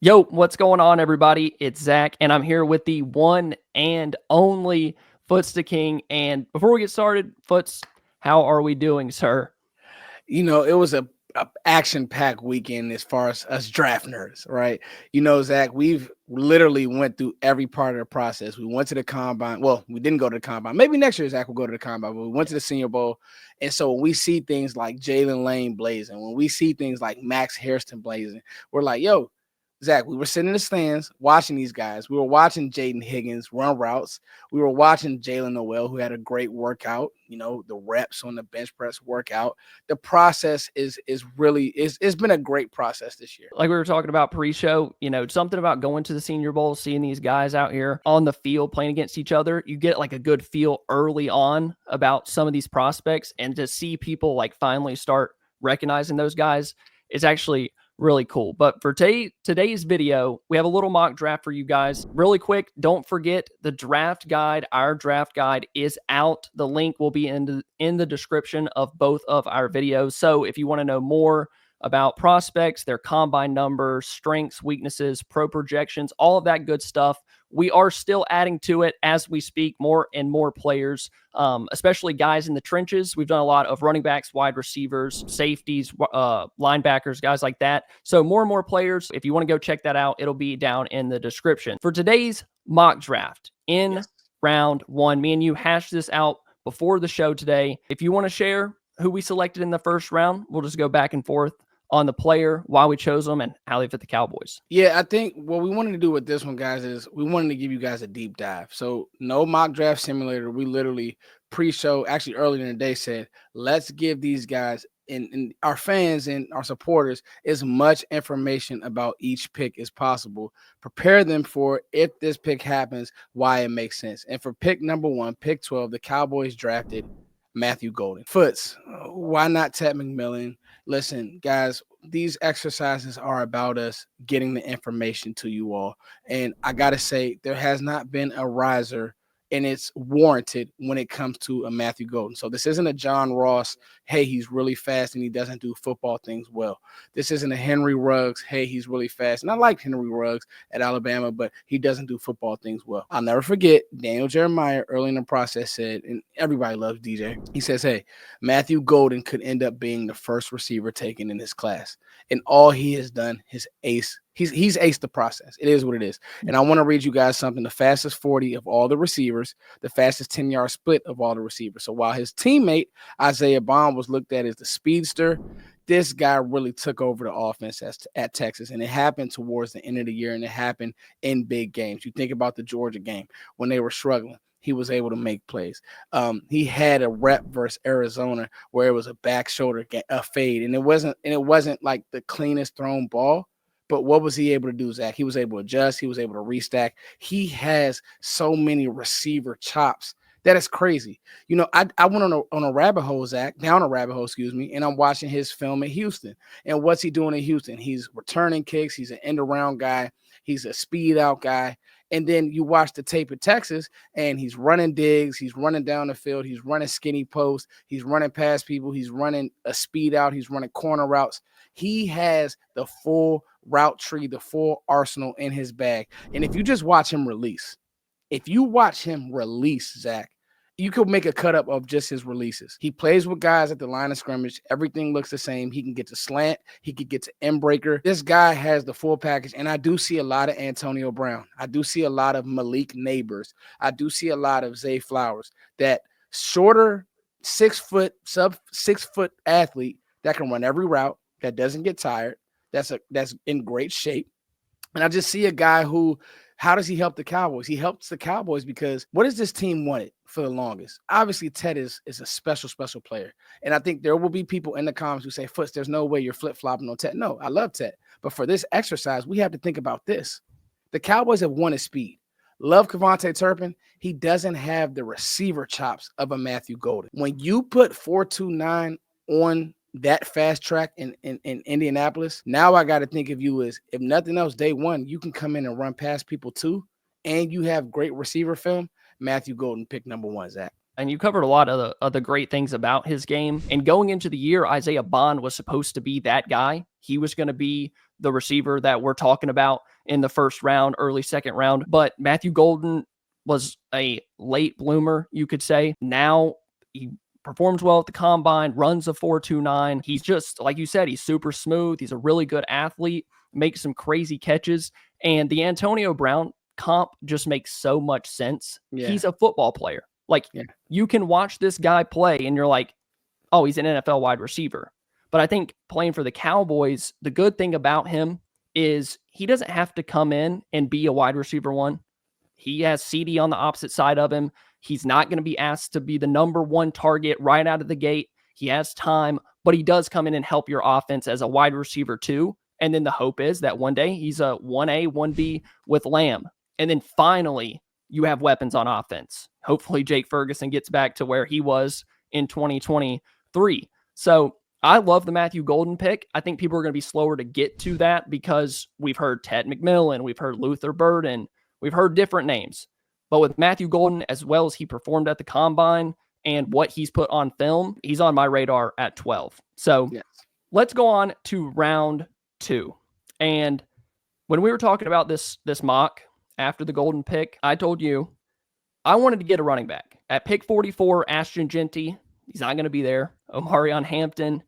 Yo, what's going on, everybody? It's Zach, and I'm here with the one and only Footsdaking. And before we get started, Foots, how are we doing, sir? It was a action-packed weekend as far as us draft nerds, right? Zach, we've literally went through every part of the process. We went to the combine. Well, we didn't go to the combine. Maybe next year, Zach will go to the combine, but we went to the Senior Bowl. And so when we see things like Jalen Lane blazing, when we see things like Max Hairston blazing, we're like, yo, Zach, we were sitting in the stands watching these guys. We were watching Jaden Higgins run routes. We were watching Jalen Noel, who had a great workout, the reps on the bench press workout. The process is really it's been a great process this year. Like we were talking about pre-show, something about going to the Senior Bowl, seeing these guys out here on the field playing against each other. You get like a good feel early on about some of these prospects, and to see people like finally start recognizing those guys is actually really cool. But for today's video, we have a little mock draft for you guys. Really quick, don't forget the draft guide. Our draft guide is out. The link will be in the description of both of our videos. So if you want to know more about prospects, their combine numbers, strengths, weaknesses, pro projections, all of that good stuff, we are still adding to it as we speak, more and more players, especially guys in the trenches. We've done a lot of running backs, wide receivers, safeties, linebackers, guys like that. So more and more players. If you want to go check that out, it'll be down in the description. For today's mock draft in round one, me and you hashed this out before the show today. If you want to share who we selected in the first round, we'll just go back and forth on the player, why we chose them, and how they fit the Cowboys. Yeah, I think what we wanted to do with this one, guys, is we wanted to give you guys a deep dive. So no mock draft simulator. We literally pre-show, actually earlier in the day, said, let's give these guys and our fans and our supporters as much information about each pick as possible. Prepare them for, if this pick happens, why it makes sense. And for pick number 1, pick 12, the Cowboys drafted Matthew Golden. Foots, why not Ted McMillan? Listen, guys, these exercises are about us getting the information to you all. And I got to say, there has not been a riser, and it's warranted when it comes to a Matthew Golden. So this isn't a John Ross, hey, he's really fast and he doesn't do football things well. This isn't a Henry Ruggs, hey, he's really fast. And I like Henry Ruggs at Alabama, but he doesn't do football things well. I'll never forget, Daniel Jeremiah early in the process said, and everybody loves DJ, he says, hey, Matthew Golden could end up being the first receiver taken in this class. And all he has done, his ace, he's aced the process. It is what it is. And I want to read you guys something. The fastest 40 of all the receivers, the fastest 10-yard split of all the receivers. So while his teammate Isaiah Bond was looked at as the speedster, this guy really took over the offense at Texas. And it happened towards the end of the year, and it happened in big games. You think about the Georgia game when they were struggling. He was able to make plays. He had a rep versus Arizona where it was a back shoulder a fade, and it wasn't like the cleanest thrown ball. But what was he able to do, Zach? He was able to adjust. He was able to restack. He has so many receiver chops. That is crazy. I went on a rabbit hole, Zach, down a rabbit hole, excuse me, and I'm watching his film at Houston. And what's he doing in Houston? He's returning kicks. He's an end-around guy. He's a speed-out guy. And then you watch the tape at Texas, and he's running digs. He's running down the field. He's running skinny posts. He's running past people. He's running a speed out. He's running corner routes. He has the full route tree, the full arsenal in his bag. And if you just watch him release, Zach, you could make a cut up of just his releases. He plays with guys at the line of scrimmage. Everything looks the same. He can get to slant. He could get to end breaker. This guy has the full package, and I do see a lot of Antonio Brown. I do see a lot of Malik Neighbors. I do see a lot of Zay Flowers, that shorter 6 foot athlete that can run every route, that doesn't get tired, that's in great shape. And I just see a guy who, how does he help the Cowboys? He helps the Cowboys because what has this team wanted for the longest? Obviously, Ted is a special player. And I think there will be people in the comments who say, Foots, there's no way you're flip-flopping on Ted. No, I love Ted. But for this exercise, we have to think about this. The Cowboys have wanted speed. Love Kevontae Turpin. He doesn't have the receiver chops of a Matthew Golden. When you put 4.29 on that fast track in Indianapolis, now I got to think of you as, if nothing else, day one, you can come in and run past people too, and you have great receiver film. Matthew Golden, pick number 1, Zach. And you covered a lot of the great things about his game. And going into the year, Isaiah Bond was supposed to be that guy. He was going to be the receiver that we're talking about in the first round, early second round. But Matthew Golden was a late bloomer, you could say. Now he performs well at the combine, runs a 4.29. He's just, like you said, he's super smooth. He's a really good athlete, makes some crazy catches. And the Antonio Brown comp just makes so much sense. Yeah. He's a football player. Like, you can watch this guy play and you're like, oh, he's an NFL wide receiver. But I think playing for the Cowboys, the good thing about him is he doesn't have to come in and be a wide receiver one. He has CD on the opposite side of him. He's not going to be asked to be the number one target right out of the gate. He has time, but he does come in and help your offense as a wide receiver too. And then the hope is that one day he's a 1A, 1B with Lamb. And then finally, you have weapons on offense. Hopefully Jake Ferguson gets back to where he was in 2023. So I love the Matthew Golden pick. I think people are going to be slower to get to that because we've heard Ted McMillan, we've heard Luther Burden, we've heard different names. But with Matthew Golden, as well as he performed at the combine and what he's put on film, he's on my radar at 12. So let's go on to round 2. And when we were talking about this mock after the Golden pick, I told you I wanted to get a running back. At pick 44, Ashton Jeanty, he's not going to be there. Omarion Hampton,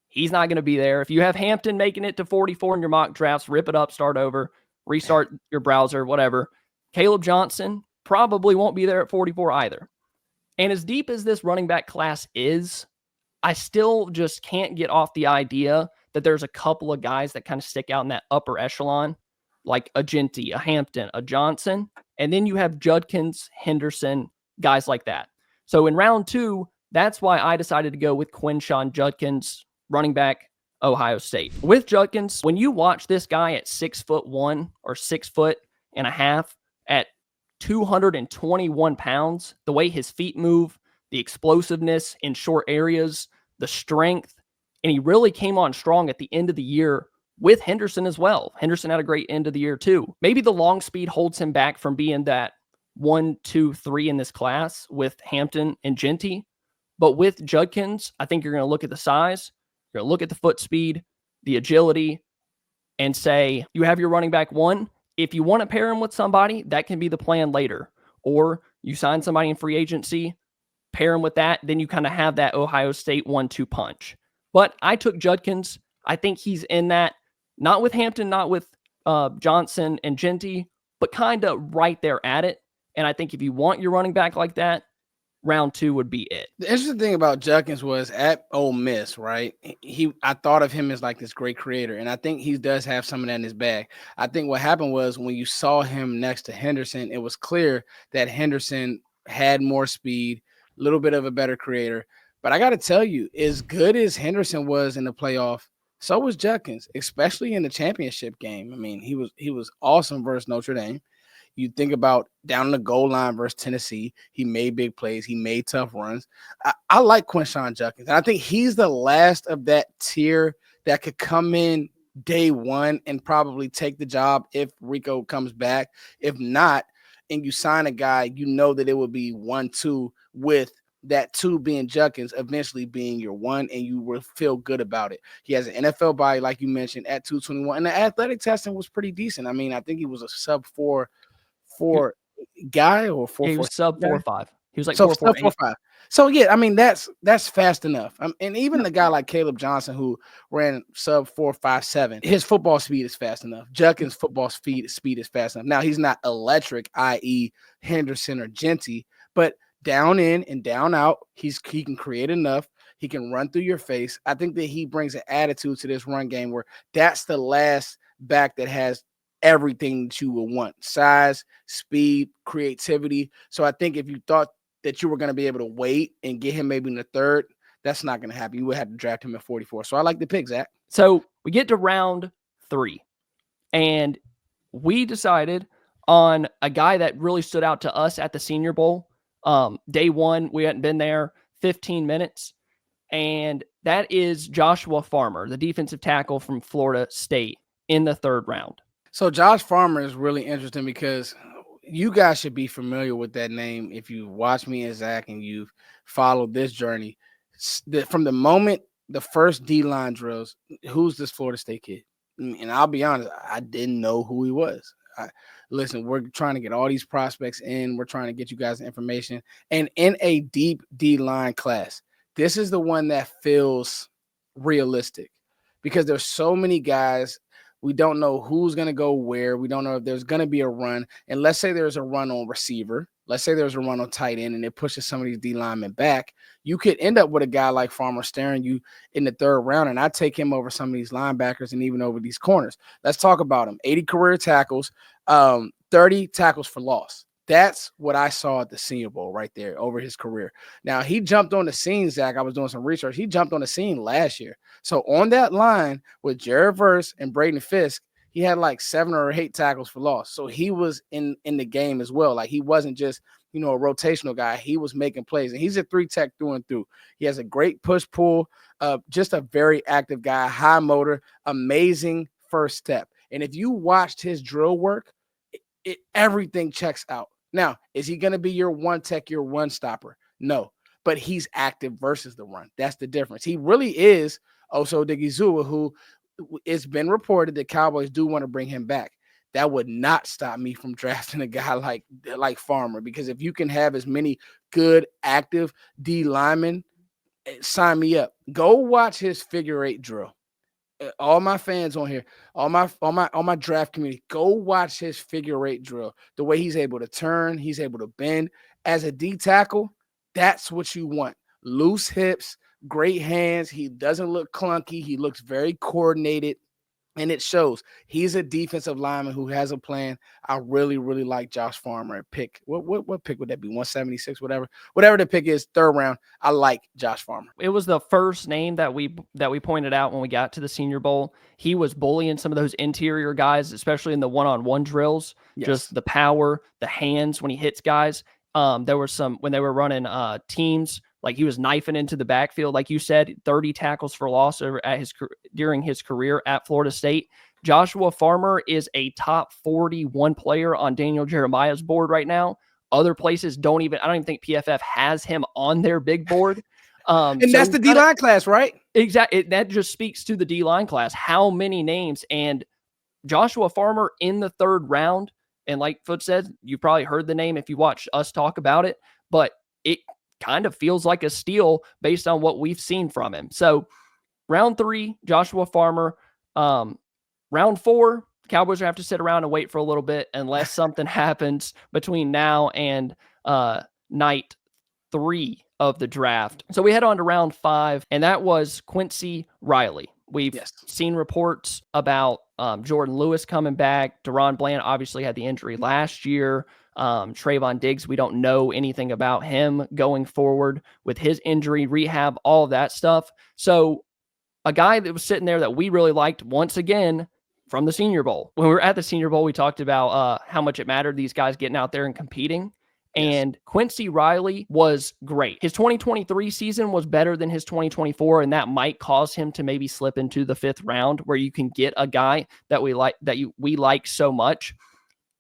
he's not going to be there. If you have Hampton making it to 44 in your mock drafts, rip it up, start over, restart your browser, whatever. Caleb Johnson probably won't be there at 44 either. And as deep as this running back class is, I still just can't get off the idea that there's a couple of guys that kind of stick out in that upper echelon, like a Jeanty, a Hampton, a Johnson, and then you have Judkins, Henderson, guys like that. So in round 2, that's why I decided to go with Quinshon Judkins, running back, Ohio State. With Judkins, when you watch this guy at 6'1" or 6'1.5" at 221 pounds, the way his feet move, the explosiveness in short areas, the strength, and he really came on strong at the end of the year with Henderson as well. Henderson had a great end of the year too. Maybe the long speed holds him back from being that 1, 2, 3 in this class with Hampton and Jeanty. But with Judkins, I think you're going to look at the size, you're going to look at the foot speed, the agility, and say, you have your running back 1. If you want to pair him with somebody, that can be the plan later. Or you sign somebody in free agency, pair him with that, then you kind of have that Ohio State 1-2 punch. But I took Judkins. I think he's in that, not with Hampton, not with Johnson and Jeanty, but kind of right there at it. And I think if you want your running back like that, round 2 would be it. The interesting thing about Judkins was at Ole Miss, right? I thought of him as like this great creator, and I think he does have some of that in his bag. I think what happened was when you saw him next to Henderson, it was clear that Henderson had more speed, a little bit of a better creator. But I got to tell you, as good as Henderson was in the playoff, so was Judkins, especially in the championship game. I mean, he was awesome versus Notre Dame. You think about down the goal line versus Tennessee. He made big plays. He made tough runs. I like Quinshon Judkins. And I think he's the last of that tier that could come in day one and probably take the job if Rico comes back. If not, and you sign a guy, you know that it would be 1-2 with that 2 being Judkins, eventually being your 1, and you will feel good about it. He has an NFL body, like you mentioned, at 221. And the athletic testing was pretty decent. I mean, I think he was a sub 4 guy or 4.4. He was sub 4.5. He was like so 4.45. So yeah, I mean that's fast enough. And even the guy like Caleb Johnson who ran sub 4.57, his football speed is fast enough. Judkins' football speed is fast enough. Now he's not electric, i.e. Henderson or Jeanty, but down in and down out, he can create enough. He can run through your face. I think that he brings an attitude to this run game where that's the last back that has everything that you would want: size, speed, creativity. So I think if you thought that you were going to be able to wait and get him maybe in the 3rd, that's not going to happen. You would have to draft him at 44. So I like the pick, Zach. So we get to round 3, and we decided on a guy that really stood out to us at the Senior Bowl. Day 1, we hadn't been there 15 minutes, and that is Joshua Farmer, the defensive tackle from Florida State, in the 3rd round. So Josh Farmer is really interesting because you guys should be familiar with that name if you watch me and Zach and you've followed this journey. From the moment the first D-line drills, who's this Florida State kid? And I'll be honest, I didn't know who he was. Listen, we're trying to get all these prospects in. We're trying to get you guys information. And in a deep D-line class, this is the one that feels realistic because there's so many guys. We don't know who's going to go where. We don't know if there's going to be a run. And let's say there's a run on receiver. Let's say there's a run on tight end and it pushes some of these D linemen back. You could end up with a guy like Farmer staring you in the third round, and I take him over some of these linebackers and even over these corners. Let's talk about him. 80 career tackles, 30 tackles for loss. That's what I saw at the Senior Bowl right there over his career. Now, he jumped on the scene, Zach. I was doing some research. He jumped on the scene last year. So on that line with Jared Verse and Braden Fisk, he had like 7 or 8 tackles for loss. So he was in the game as well. Like he wasn't just, a rotational guy. He was making plays. And he's a 3-tech through and through. He has a great push-pull, just a very active guy, high motor, amazing first step. And if you watched his drill work, everything checks out. Now, is he going to be your one tech, your one stopper? No, but he's active versus the run. That's the difference. He really is Oso Odighizuwa, who it's been reported that Cowboys do want to bring him back. That would not stop me from drafting a guy like Farmer, because if you can have as many good, active D linemen, sign me up. Go watch his figure 8 drill. All my fans on here, all my draft community, go watch his figure 8 drill. The way he's able to turn, he's able to bend. As a D tackle, that's what you want. Loose hips, great hands. He doesn't look clunky. He looks very coordinated, and it shows. He's a defensive lineman who has a plan. I really, really like Josh Farmer at pick. What pick would that be? 176, whatever the pick is, third round. I like Josh Farmer. It was the first name that we pointed out when we got to the Senior Bowl. He was bullying some of those interior guys, especially in the one-on-one drills. Yes. Just the power, the hands when he hits guys. There were some when they were running teams, like he was knifing into the backfield, like you said, 30 tackles for loss during his career at Florida State. Joshua Farmer is a top 41 player on Daniel Jeremiah's board right now. Other places I don't even think PFF has him on their big board. And so that's the D-line class, right? Exactly. That just speaks to the D-line class. How many names? And Joshua Farmer in the third round. And like Foot said, you probably heard the name if you watched us talk about it, but it kind of feels like a steal based on what we've seen from him. So round 3, Joshua Farmer. Round 4, Cowboys are going to have to sit around and wait for a little bit unless something happens between now and night 3 of the draft. So we head on to round 5, and that was Quincy Riley. We've seen reports about Jordan Lewis coming back. Deron Bland obviously had the injury last year. Trayvon Diggs, we don't know anything about him going forward with his injury, rehab, all of that stuff. So a guy that was sitting there that we really liked, once again, from the Senior Bowl. When we were at the Senior Bowl, we talked about how much it mattered, these guys getting out there and competing. And Quincy Riley was great. His 2023 season was better than his 2024, and that might cause him to maybe slip into the 5th round where you can get a guy that we like so much.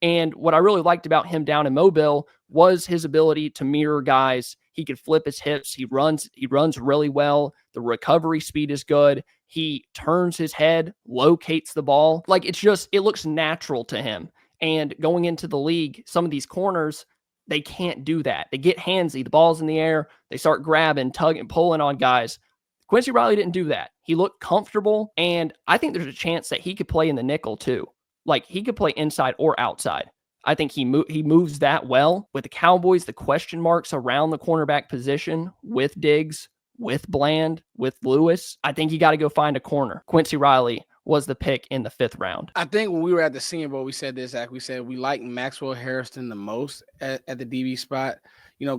And what I really liked about him down in Mobile was his ability to mirror guys. He could flip his hips. He runs really well. The recovery speed is good. He turns his head, locates the ball. Like it looks natural to him. And going into the league, some of these corners, they can't do that. They get handsy. The ball's in the air. They start grabbing, tugging, pulling on guys. Quincy Riley didn't do that. He looked comfortable, and I think there's a chance that he could play in the nickel too. Like he could play inside or outside. I think he moves that well. With the Cowboys, the question marks around the cornerback position with Diggs, with Bland, with Lewis, I think you got to go find a corner. Quincy Riley was the pick in the 5th round. I think when we were at the Senior Bowl, we said this, Zach. We said we like Maxwell Harrison the most at the DB spot.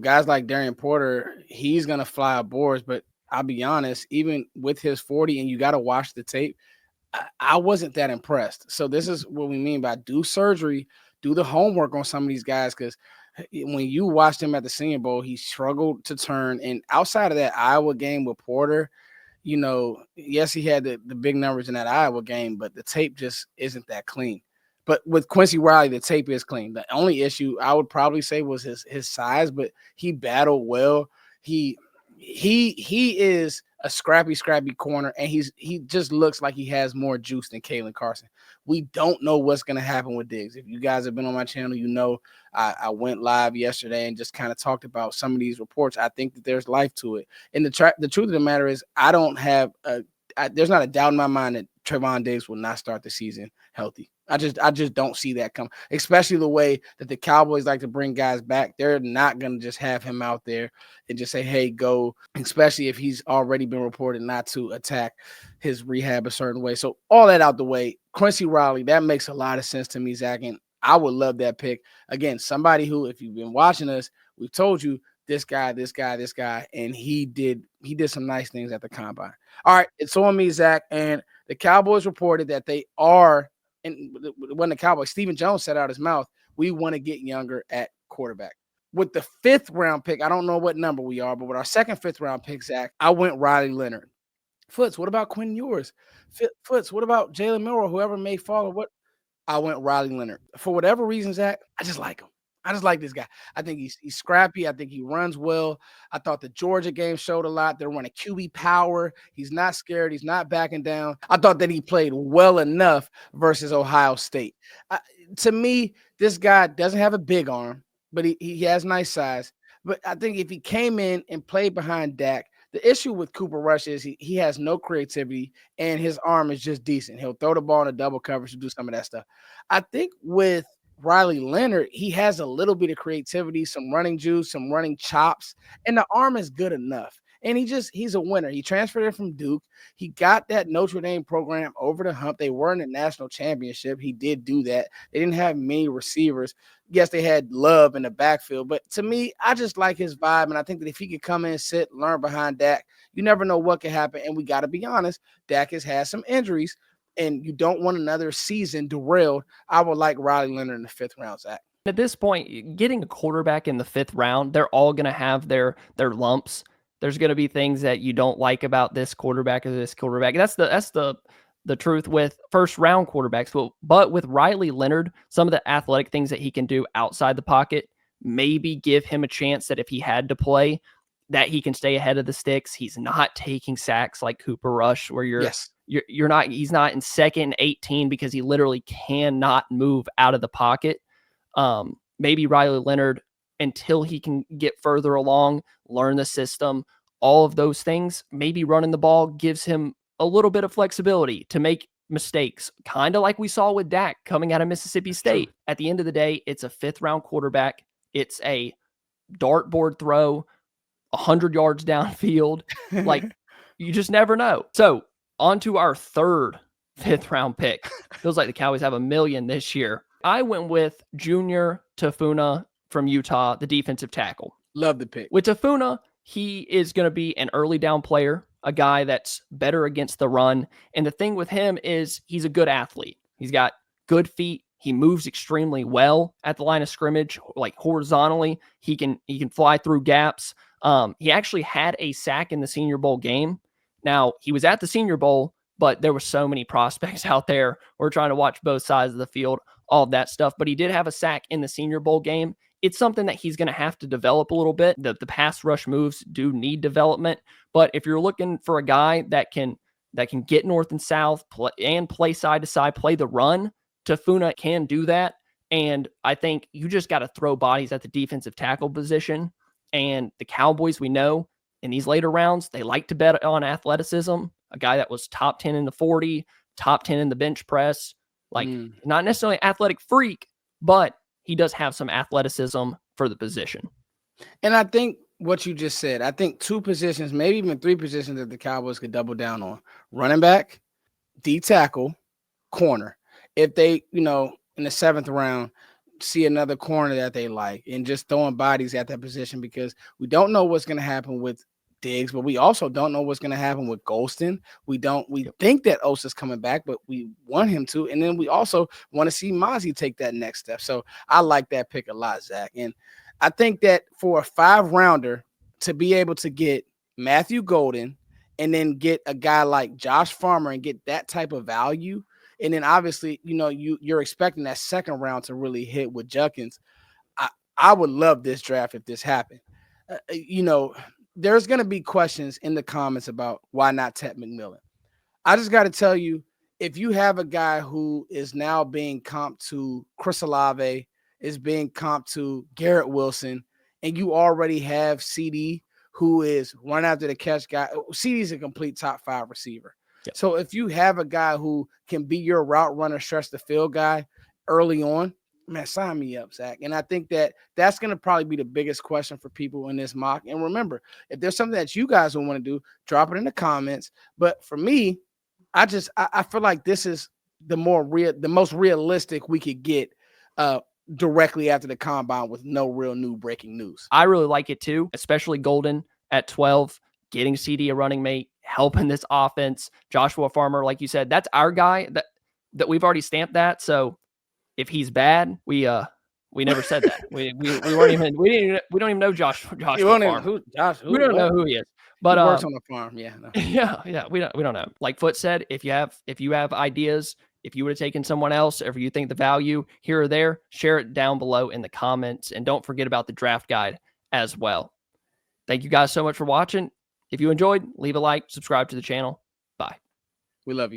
Guys like Darian Porter, he's going to fly up boards, but I'll be honest, even with his 40, and you got to watch the tape, I wasn't that impressed. So this is what we mean by do surgery, do the homework on some of these guys, because when you watched him at the Senior Bowl, he struggled to turn. And outside of that Iowa game with Porter, yes, he had the big numbers in that Iowa game, but the tape just isn't that clean. But with Quincy Riley, the tape is clean. The only issue I would probably say was his size, but he battled well. He is a scrappy corner, and he just looks like he has more juice than Kalen Carson. We don't know what's going to happen with Diggs. If you guys have been on my channel, you know I went live yesterday and just kind of talked about some of these reports. I think that there's life to it. And the truth of the matter is, I don't have there's not a doubt in my mind that Trevon Diggs will not start the season healthy. I just don't see that coming, especially the way that the Cowboys like to bring guys back. They're not going to just have him out there and just say, hey, go, especially if he's already been reported not to attack his rehab a certain way. So all that out the way, Quincy Riley, that makes a lot of sense to me, Zach, and I would love that pick. Again, somebody who, if you've been watching us, we've told you this guy, and he did some nice things at the combine. All right, it's on me, Zach, and the Cowboys reported that they are, and when the Cowboys, Stephen Jones said out his mouth, we want to get younger at quarterback. With the 5th round pick, I don't know what number we are, but with our second 5th round pick, Zach, I went Riley Leonard. Foots, what about Quinn Ewers? Foots, what about Jalen Milroe, whoever may follow? What? I went Riley Leonard. For whatever reason, Zach, I just like him. I just like this guy. I think he's scrappy. I think he runs well. I thought the Georgia game showed a lot. They're running QB power. He's not scared. He's not backing down. I thought that he played well enough versus Ohio State. To me, this guy doesn't have a big arm, but he has nice size. But I think if he came in and played behind Dak, the issue with Cooper Rush is he has no creativity and his arm is just decent. He'll throw the ball in a double coverage to do some of that stuff. I think with Riley Leonard, he has a little bit of creativity, some running juice, some running chops, and the arm is good enough. And he's a winner. He transferred it from Duke. He got that Notre Dame program over the hump. They were in the national championship. He did do that. They didn't have many receivers. Yes, they had Love in the backfield. But to me, I just like his vibe. And I think that if he could come in, sit, learn behind Dak, you never know what could happen. And we got to be honest, Dak has had some injuries, and you don't want another season derailed. I would like Riley Leonard in the 5th round, Zach. At this point, getting a quarterback in the 5th round, they're all going to have their lumps. There's going to be things that you don't like about this quarterback or this quarterback. That's the truth with first round quarterbacks. But with Riley Leonard, some of the athletic things that he can do outside the pocket maybe give him a chance that if he had to play, that he can stay ahead of the sticks. He's not taking sacks like Cooper Rush, where he's not in 2nd and 18 because he literally cannot move out of the pocket. Maybe Riley Leonard, until he can get further along, learn the system, all of those things, maybe running the ball gives him a little bit of flexibility to make mistakes, kind of like we saw with Dak coming out of Mississippi State. True. At the end of the day, it's a 5th round quarterback. It's a dartboard throw, 100 yards downfield. Like, you just never know. So on to our 3rd 5th round pick. Feels like the Cowboys have a million this year. I went with Junior Tafuna from Utah, the defensive tackle. Love the pick. With Tafuna, he is going to be an early down player, a guy that's better against the run. And the thing with him is he's a good athlete. He's got good feet. He moves extremely well at the line of scrimmage, like horizontally. He can fly through gaps. He actually had a sack in the Senior Bowl game. Now, he was at the Senior Bowl, but there were so many prospects out there. We're trying to watch both sides of the field, all of that stuff. But he did have a sack in the Senior Bowl game. It's something that he's going to have to develop a little bit. The pass rush moves do need development. But if you're looking for a guy that can get north and south play side to side, play the run, Tafuna can do that. And I think you just got to throw bodies at the defensive tackle position. And the Cowboys, we know, in these later rounds, they like to bet on athleticism. A guy that was top 10 in the 40, top 10 in the bench press. Like, not necessarily an athletic freak, but he does have some athleticism for the position. And I think what you just said, I think 2 positions, maybe even 3 positions that the Cowboys could double down on: running back, D tackle, corner. If they, in the 7th round, see another corner that they like, and just throwing bodies at that position, because we don't know what's going to happen with Diggs, but we also don't know what's going to happen with Golston. We think that Osa's coming back, but we want him to. And then we also want to see Mozzie take that next step. So I like that pick a lot, Zach. And I think that for a 5-rounder to be able to get Matthew Golden and then get a guy like Josh Farmer and get that type of value, and then obviously, you're expecting that 2nd round to really hit with Judkins. I would love this draft if this happened. there's going to be questions in the comments about why not Ted McMillan. I just got to tell you, if you have a guy who is now being comped to Chris Olave, is being comped to Garrett Wilson, and you already have CD, who is run after the catch guy. CD's a complete top 5 receiver. Yep. So if you have a guy who can be your route runner, stretch the field guy early on, man, sign me up, Zach. And I think that's going to probably be the biggest question for people in this mock. And remember, if there's something that you guys will want to do, drop it in the comments. But for me, I feel like this is the most realistic we could get directly after the combine with no real new breaking news. I really like it too, especially Golden at 12, getting CD a running mate, helping this offense. Joshua Farmer, like you said, that's our guy that we've already stamped that. So if he's bad, we never said that. We don't even know Joshua Farmer. We don't know who he is. But he works on the farm. Yeah. No. Yeah. We don't know. Like Foot said, if you have ideas, if you would have taken someone else, or if you think the value here or there, share it down below in the comments. And don't forget about the draft guide as well. Thank you guys so much for watching. If you enjoyed, leave a like, subscribe to the channel. Bye. We love you.